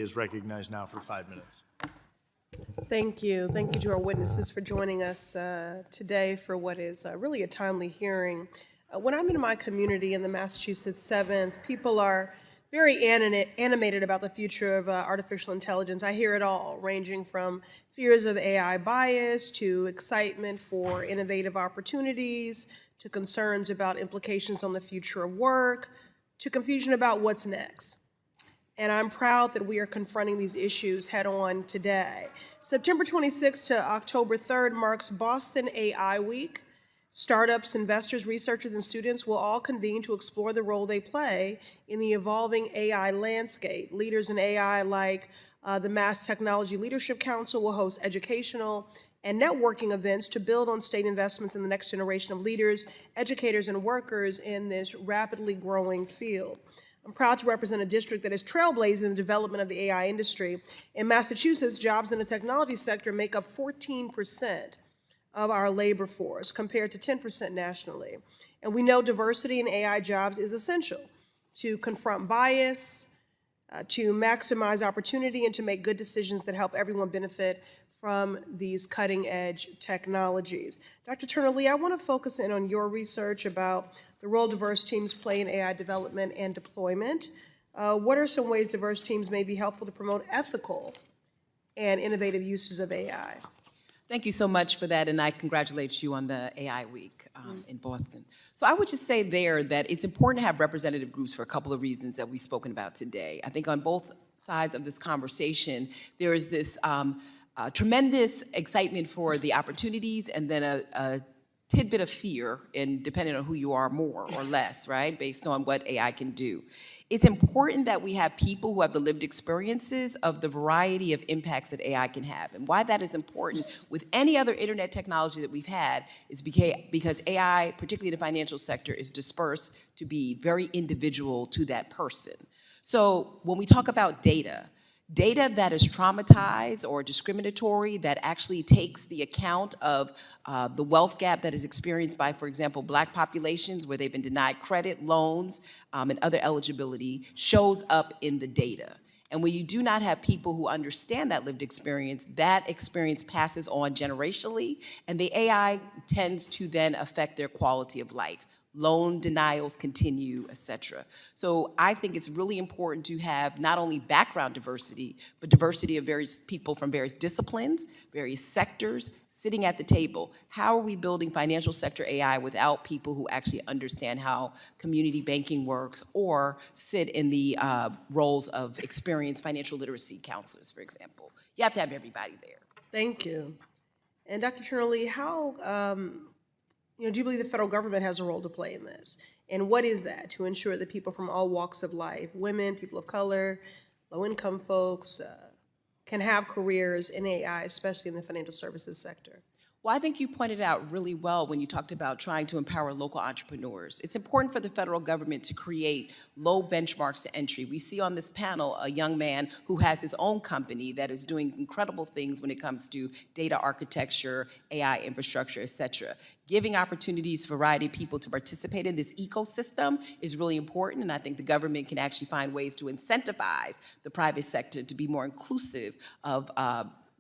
is recognized now for 5 minutes. Thank you. Thank you to our witnesses for joining us today for what is really a timely hearing. When I'm in my community in the Massachusetts 7th, people are very animated about the future of artificial intelligence. I hear it all, ranging from fears of AI bias to excitement for innovative opportunities to concerns about implications on the future of work to confusion about what's next. And I'm proud that we are confronting these issues head on today. September 26th to October 3rd marks Boston AI Week. Startups, investors, researchers, and students will all convene to explore the role they play in the evolving AI landscape. Leaders in AI like the Mass Technology Leadership Council will host educational and networking events to build on state investments in the next generation of leaders, educators, and workers in this rapidly growing field. I'm proud to represent a district that is trailblazing in the development of the AI industry. In Massachusetts, jobs in the technology sector make up 14% of our labor force, compared to 10% nationally. And we know diversity in AI jobs is essential to confront bias, to maximize opportunity, and to make good decisions that help everyone benefit from these cutting-edge technologies. Dr. Turner-Lee, I want to focus in on your research about the role diverse teams play in AI development and deployment. What are some ways diverse teams may be helpful to promote ethical and innovative uses of AI? Thank you so much for that, and I congratulate you on the AI Week in Boston. So I would just say there that it's important to have representative groups for a couple of reasons that we've spoken about today. I think on both sides of this conversation, there is this tremendous excitement for the opportunities and then a tidbit of fear, and depending on who you are, more or less, right, based on what AI can do. It's important that we have people who have the lived experiences of the variety of impacts that AI can have. And why that is important with any other internet technology that we've had is because AI, particularly in the financial sector, is dispersed to be very individual to that person. So when we talk about data that is traumatized or discriminatory, that actually takes the account of the wealth gap that is experienced by, for example, Black populations where they've been denied credit, loans, and other eligibility, shows up in the data. And when you do not have people who understand that lived experience, that experience passes on generationally, and the AI tends to then affect their quality of life. Loan denials continue, et cetera. So I think it's really important to have not only background diversity, but diversity of various people from various disciplines, various sectors, sitting at the table. How are we building financial sector AI without people who actually understand how community banking works or sit in the roles of experienced financial literacy counselors, for example? You have to have everybody there. Thank you. And Dr. Turner-Lee, how do you believe the federal government has a role to play in this? And what is that to ensure that people from all walks of life, women, people of color, low-income folks, can have careers in AI, especially in the financial services sector? Well, I think you pointed out really well when you talked about trying to empower local entrepreneurs. It's important for the federal government to create low benchmarks to entry. We see on this panel a young man who has his own company that is doing incredible things when it comes to data architecture, AI infrastructure, et cetera. Giving opportunities for a variety of people to participate in this ecosystem is really important, and I think the government can actually find ways to incentivize the private sector to be more inclusive of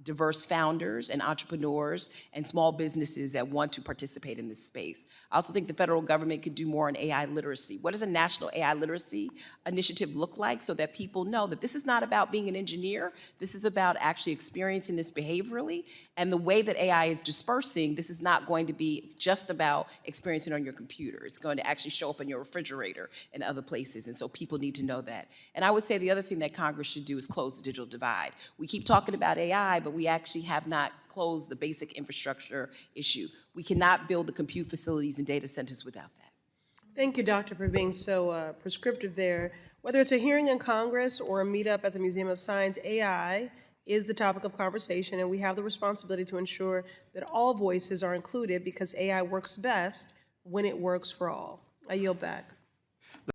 diverse founders and entrepreneurs and small businesses that want to participate in this space. I also think the federal government could do more on AI literacy. What does a national AI literacy initiative look like so that people know that this is not about being an engineer, this is about actually experiencing this behaviorally, and the way that AI is dispersing, this is not going to be just about experiencing it on your computer. It's going to actually show up in your refrigerator and other places, and so people need to know that. And I would say the other thing that Congress should do is close the digital divide. We keep talking about AI, but we actually have not closed the basic infrastructure issue. We cannot build the compute facilities and data centers without that. Thank you, Doctor, for being so prescriptive there. Whether it's a hearing in Congress or a meetup at the Museum of Science, AI is the topic of conversation, and we have the responsibility to ensure that all voices are included because AI works best when it works for all. I yield back.